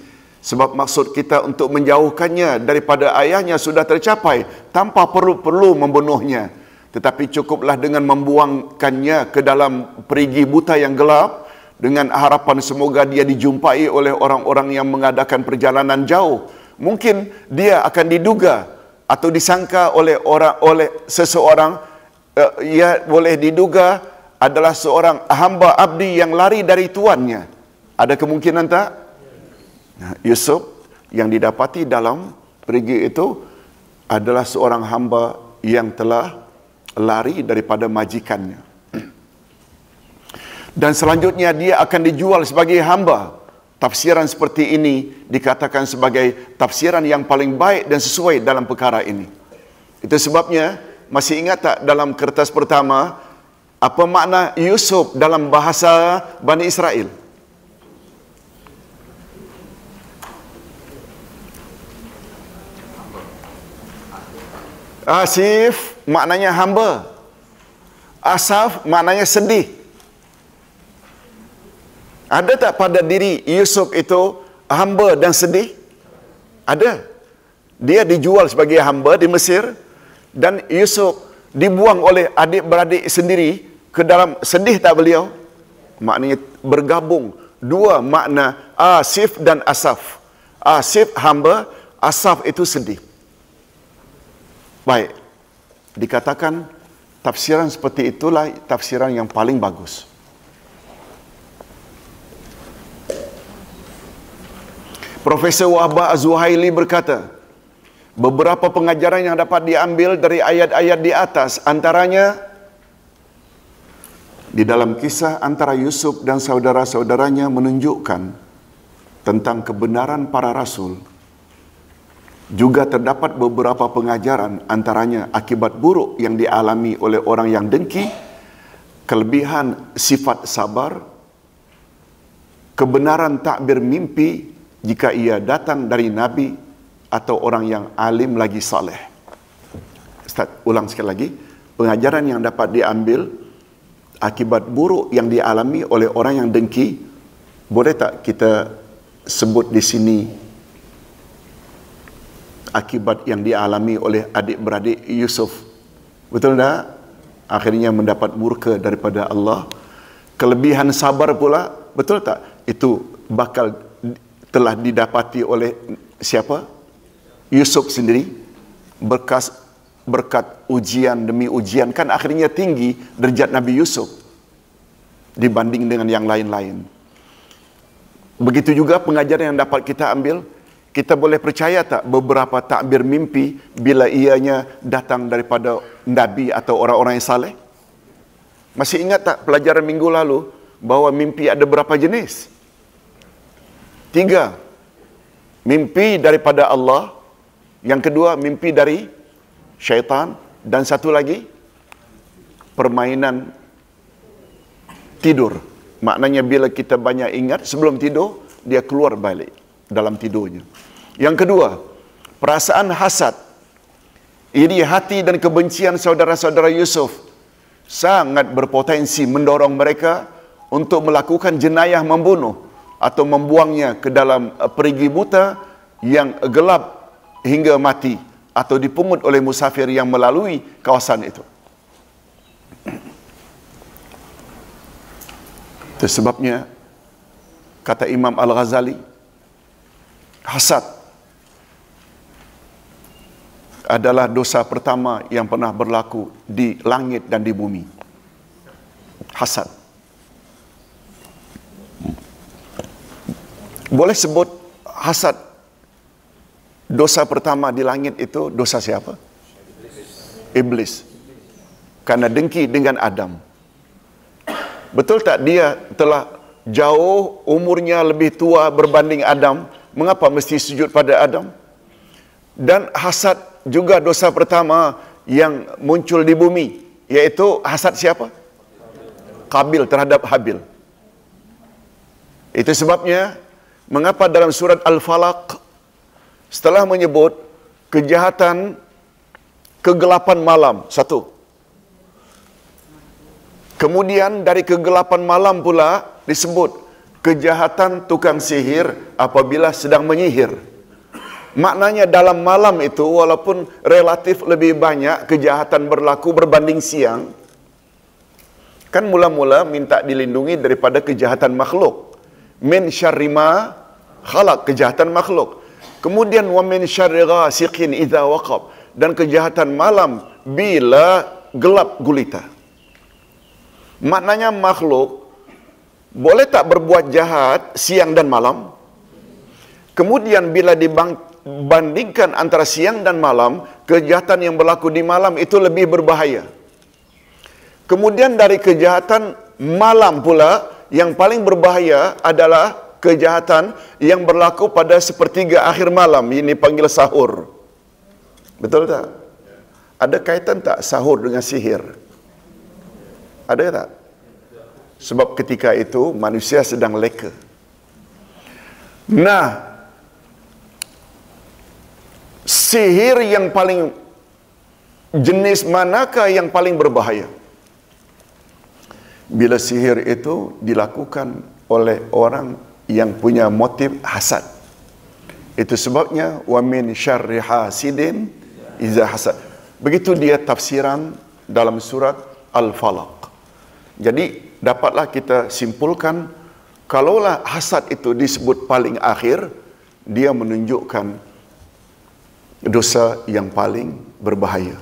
Sebab maksud kita untuk menjauhkannya daripada ayahnya sudah tercapai tanpa perlu membunuhnya. Tetapi cukuplah dengan membuangkannya ke dalam perigi buta yang gelap, dengan harapan semoga dia dijumpai oleh orang-orang yang mengadakan perjalanan jauh mungkin dia akan diduga atau disangka oleh seseorang, ia boleh diduga adalah seorang hamba abdi yang lari dari tuannya. Ada kemungkinan tak? Yusuf yang didapati dalam perigi itu adalah seorang hamba yang telah lari daripada majikannya. Dan selanjutnya dia akan dijual sebagai hamba. Tafsiran seperti ini dikatakan sebagai tafsiran yang paling baik dan sesuai dalam perkara ini. Itu sebabnya, masih ingat tak dalam kertas pertama, apa makna Yusuf dalam bahasa Bani Israel? Asif maknanya hamba. Asaf maknanya sedih. Ada tak pada diri Yusuf itu hamba dan sedih? Ada. Dia dijual sebagai hamba di Mesir dan Yusuf dibuang oleh adik-beradik sendiri ke dalam. Sedih tak beliau? Maknanya bergabung dua makna Asif dan Asaf. Asif hamba, Asaf itu sedih. Baik. Dikatakan tafsiran seperti itulah tafsiran yang paling bagus. Profesor Wahbah Az-Zuhaili berkata, beberapa pengajaran yang dapat diambil dari ayat-ayat di atas, antaranya di dalam kisah antara Yusuf dan saudara-saudaranya menunjukkan tentang kebenaran para rasul. Juga terdapat beberapa pengajaran, antaranya akibat buruk yang dialami oleh orang yang dengki, kelebihan sifat sabar, kebenaran takbir mimpi jika ia datang dari Nabi atau orang yang alim lagi saleh. Ustaz, ulang sekali lagi. Pengajaran yang dapat diambil akibat buruk yang dialami oleh orang yang dengki. Boleh tak kita sebut di sini akibat yang dialami oleh adik-beradik Yusuf? Betul tak? Akhirnya mendapat murka daripada Allah. Kelebihan sabar pula, betul tak? Itu bakal telah didapati oleh siapa? Yusuf sendiri. Berkat ujian demi ujian, kan akhirnya tinggi derajat Nabi Yusuf dibanding dengan yang lain-lain. Begitu juga pengajaran yang dapat kita ambil. Kita boleh percaya tak beberapa takbir mimpi bila ianya datang daripada Nabi atau orang-orang yang saleh? Masih ingat tak pelajaran minggu lalu bahawa mimpi ada berapa jenis? 3. Mimpi daripada Allah. Yang kedua, mimpi dari syaitan. Dan satu lagi, permainan tidur. Maknanya bila kita banyak ingat sebelum tidur, dia keluar balik dalam tidurnya. Yang kedua, perasaan hasad, iri hati dan kebencian saudara-saudara Yusuf sangat berpotensi mendorong mereka untuk melakukan jenayah membunuh atau membuangnya ke dalam perigi buta yang gelap hingga mati atau dipungut oleh musafir yang melalui kawasan itu. Itu sebabnya kata Imam Al-Ghazali, hasad adalah dosa pertama yang pernah berlaku di langit dan di bumi. Hasad. Boleh sebut hasad dosa pertama di langit itu dosa siapa? Iblis. Karena dengki dengan Adam. Betul tak dia telah jauh umurnya lebih tua berbanding Adam? Mengapa mesti sujud pada Adam? Dan hasad juga dosa pertama yang muncul di bumi, yaitu hasad siapa? Qabil terhadap Habil. Itu sebabnya mengapa dalam surat Al-Falaq setelah menyebut kejahatan kegelapan malam, satu. Kemudian dari kegelapan malam pula disebut kejahatan tukang sihir apabila sedang menyihir. Maknanya dalam malam itu walaupun relatif lebih banyak kejahatan berlaku berbanding siang, kan mula-mula minta dilindungi daripada kejahatan makhluk. Min syarri ma khalaq, kejahatan makhluk. Kemudian wa min syarri ghasiqin idza waqab, dan kejahatan malam bila gelap gulita. Maknanya makhluk boleh tak berbuat jahat siang dan malam? Kemudian bila dibandingkan antara siang dan malam, kejahatan yang berlaku di malam itu lebih berbahaya. Kemudian dari kejahatan malam pula, yang paling berbahaya adalah kejahatan yang berlaku pada sepertiga akhir malam. Ini panggil sahur. Betul tak? Ada kaitan tak sahur dengan sihir? Ada tak? Sebab ketika itu manusia sedang leka. Nah, sihir yang paling, jenis manakah yang paling berbahaya? Bila sihir itu dilakukan oleh orang yang punya motif hasad. Itu sebabnya wa min syarri hasidin iza hasad. Begitu dia tafsiran dalam surat Al-Falaq. Jadi dapatlah kita simpulkan, kalaulah hasad itu disebut paling akhir, dia menunjukkan dosa yang paling berbahaya.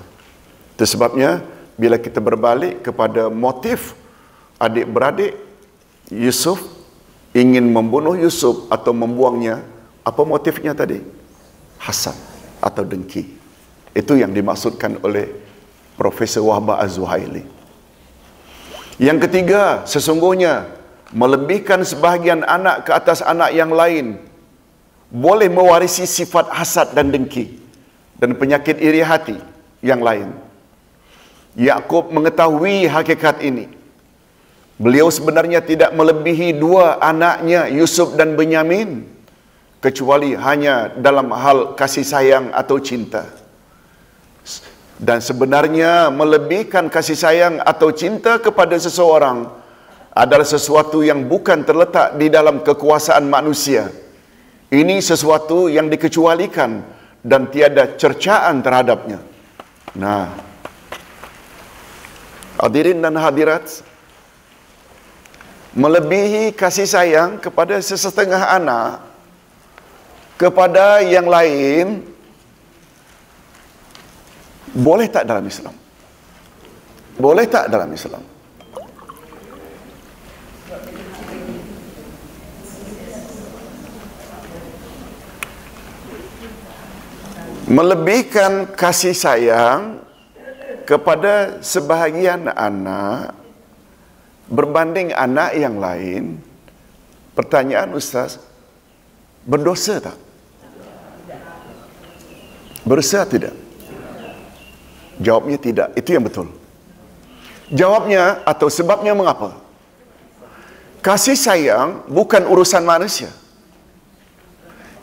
Itu sebabnya bila kita berbalik kepada motif adik-beradik Yusuf ingin membunuh Yusuf atau membuangnya, apa motifnya tadi? Hasad atau dengki. Itu yang dimaksudkan oleh Profesor Wahbah Az-Zuhaili. Yang ketiga, sesungguhnya melebihkan sebahagian anak ke atas anak yang lain boleh mewarisi sifat hasad dan dengki dan penyakit iri hati yang lain. Yakub mengetahui hakikat ini. Beliau sebenarnya tidak melebihi dua anaknya, Yusuf dan Benyamin, kecuali hanya dalam hal kasih sayang atau cinta. Dan sebenarnya melebihkan kasih sayang atau cinta kepada seseorang adalah sesuatu yang bukan terletak di dalam kekuasaan manusia. Ini sesuatu yang dikecualikan dan tiada cercaan terhadapnya. Nah, hadirin dan hadirat, melebihi kasih sayang kepada sesetengah anak kepada yang lain boleh tak dalam Islam? Boleh tak dalam Islam? Melebihkan kasih sayang kepada sebahagian anak berbanding anak yang lain, pertanyaan Ustaz, berdosa tak? Berdosa tidak? Jawabnya tidak. Itu yang betul. Jawabnya atau sebabnya mengapa? Kasih sayang bukan urusan manusia.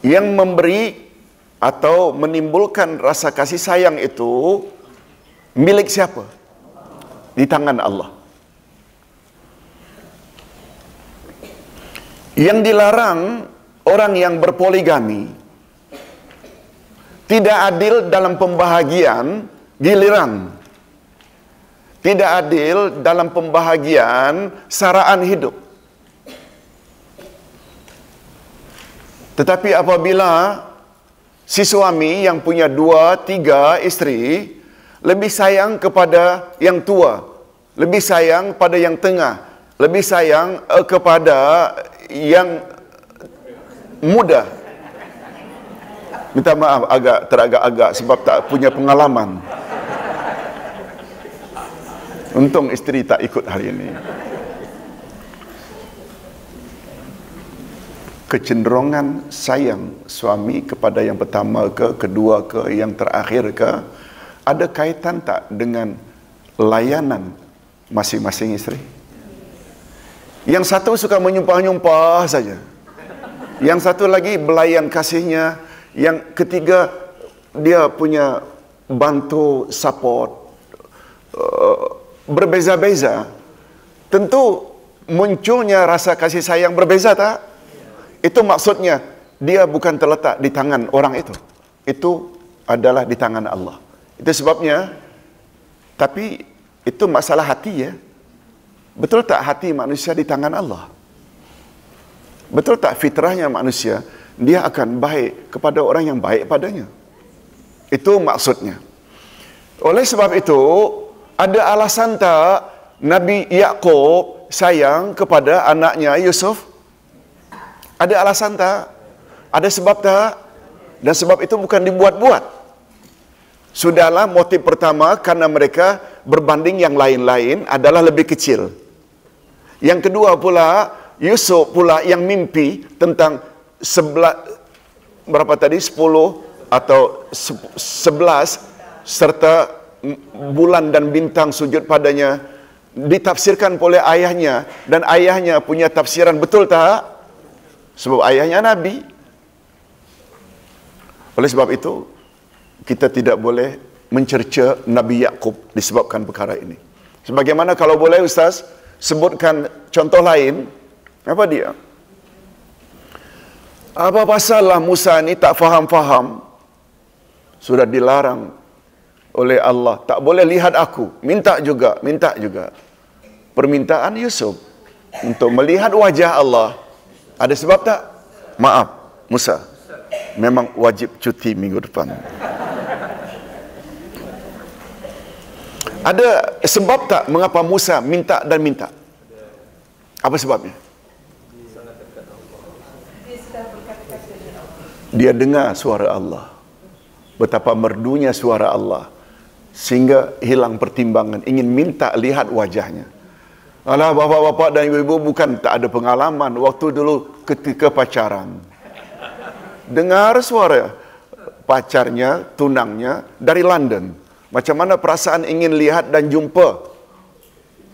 Yang memberi atau menimbulkan rasa kasih sayang itu milik siapa? Di tangan Allah. Yang dilarang orang yang berpoligami, tidak adil dalam pembahagian giliran, tidak adil dalam pembahagian saraan hidup. Tetapi apabila si suami yang punya 2-3 isteri lebih sayang kepada yang tua, lebih sayang pada yang tengah, lebih sayang kepada yang muda. Minta maaf agak teragak-agak sebab tak punya pengalaman. Untung isteri tak ikut hari ini. Kecenderungan sayang suami kepada yang pertama ke, kedua ke, yang terakhir ke, ada kaitan tak dengan layanan masing-masing isteri? Yang satu suka menyumpah-nyumpah saja. Yang satu lagi belayan kasihnya. Yang ketiga, dia punya bantu, support, berbeza-beza. Tentu munculnya rasa kasih sayang berbeza tak? Itu maksudnya dia bukan terletak di tangan orang itu. Itu adalah di tangan Allah. Itu sebabnya, tapi itu masalah hati ya. Betul tak hati manusia di tangan Allah? Betul tak fitrahnya manusia dia akan baik kepada orang yang baik padanya. Itu maksudnya. Oleh sebab itu, ada alasan tak Nabi Yaqub sayang kepada anaknya Yusuf? Ada alasan tak? Ada sebab tak? Dan sebab itu bukan dibuat-buat. Sudahlah, motif pertama karena mereka berbanding yang lain-lain adalah lebih kecil. Yang kedua pula, Yusuf pula yang mimpi tentang 10 atau 11 serta bulan dan bintang sujud padanya ditafsirkan oleh ayahnya, dan ayahnya punya tafsiran betul tak? Sebab ayahnya Nabi. Oleh sebab itu, kita tidak boleh mencerca Nabi Yaqub disebabkan perkara ini. Sebagaimana kalau boleh Ustaz sebutkan contoh lain, apa dia? Apa pasal lah Musa ni tak faham-faham? Sudah dilarang oleh Allah, tak boleh lihat aku. Minta juga. Permintaan Yusuf untuk melihat wajah Allah. Ada sebab tak? Maaf, Musa, memang wajib cuti minggu depan. Ada sebab tak mengapa Musa minta dan minta? Apa sebabnya? Dia dengar suara Allah. Betapa merdunya suara Allah. Sehingga hilang pertimbangan. Ingin minta lihat wajahnya. Alah, bapak-bapak dan ibu-ibu bukan tak ada pengalaman. Waktu dulu ketika pacaran. Dengar suara pacarnya, tunangnya dari London. Macam mana perasaan ingin lihat dan jumpa.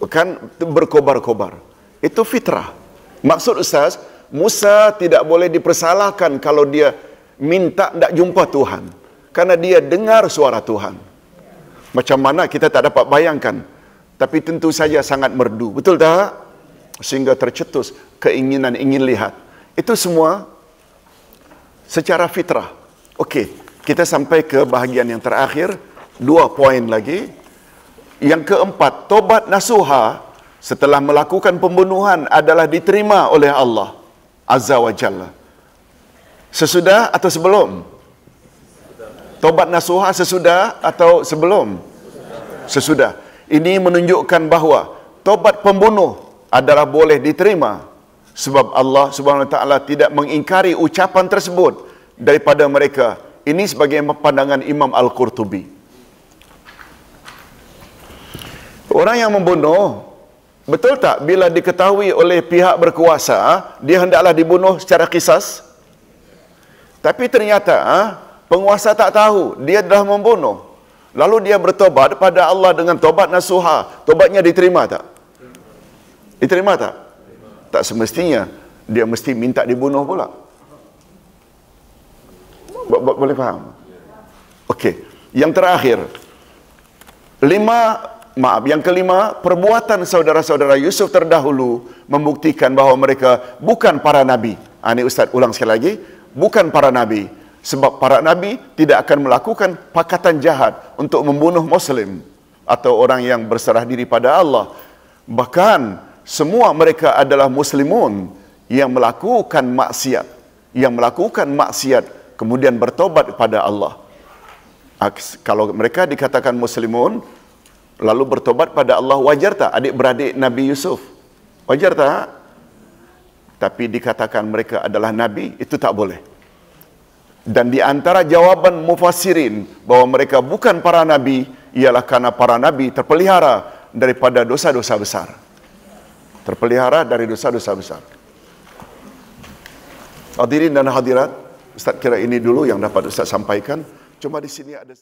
Kan berkobar-kobar. Itu fitrah. Maksud Ustaz, Musa tidak boleh dipersalahkan kalau dia minta tak jumpa Tuhan. Karena dia dengar suara Tuhan. Macam mana kita tak dapat bayangkan. Tapi tentu saja sangat merdu. Betul tak? Sehingga tercetus keinginan ingin lihat. Itu semua secara fitrah. Okey, kita sampai ke bahagian yang terakhir. 2 poin lagi. Yang keempat, tobat nasuha setelah melakukan pembunuhan adalah diterima oleh Allah Azza wa Jalla. Sesudah atau sebelum? Tobat nasuha sesudah atau sebelum? Sesudah. Ini menunjukkan bahawa tobat pembunuh adalah boleh diterima sebab Allah Subhanahu Wa Taala tidak mengingkari ucapan tersebut daripada mereka. Ini sebagai pandangan Imam Al-Qurtubi. Orang yang membunuh, betul tak bila diketahui oleh pihak berkuasa, dia hendaklah dibunuh secara qisas? Tapi ternyata penguasa tak tahu dia dah membunuh. Lalu dia bertobat pada Allah dengan tobat nasuha. Tobatnya diterima tak? Diterima tak? Tak semestinya dia mesti minta dibunuh pula. Boleh faham? Okey. Yang terakhir, yang kelima, perbuatan saudara-saudara Yusuf terdahulu membuktikan bahawa mereka bukan para nabi. Ini Ustaz ulang sekali lagi. Bukan para nabi. Sebab para nabi tidak akan melakukan pakatan jahat untuk membunuh Muslim atau orang yang berserah diri pada Allah. Bahkan semua mereka adalah Muslimun yang melakukan maksiat, kemudian bertobat kepada Allah. Kalau mereka dikatakan Muslimun lalu bertobat pada Allah, wajar tak adik-beradik Nabi Yusuf? Wajar tak? Tapi dikatakan mereka adalah nabi, itu tak boleh. Dan di antara jawaban mufassirin bahawa mereka bukan para nabi ialah karena para nabi terpelihara daripada dosa-dosa besar. Terpelihara dari dosa-dosa besar. Hadirin dan hadirat, Ustaz kira ini dulu yang dapat Ustaz sampaikan. Cuma di sini ada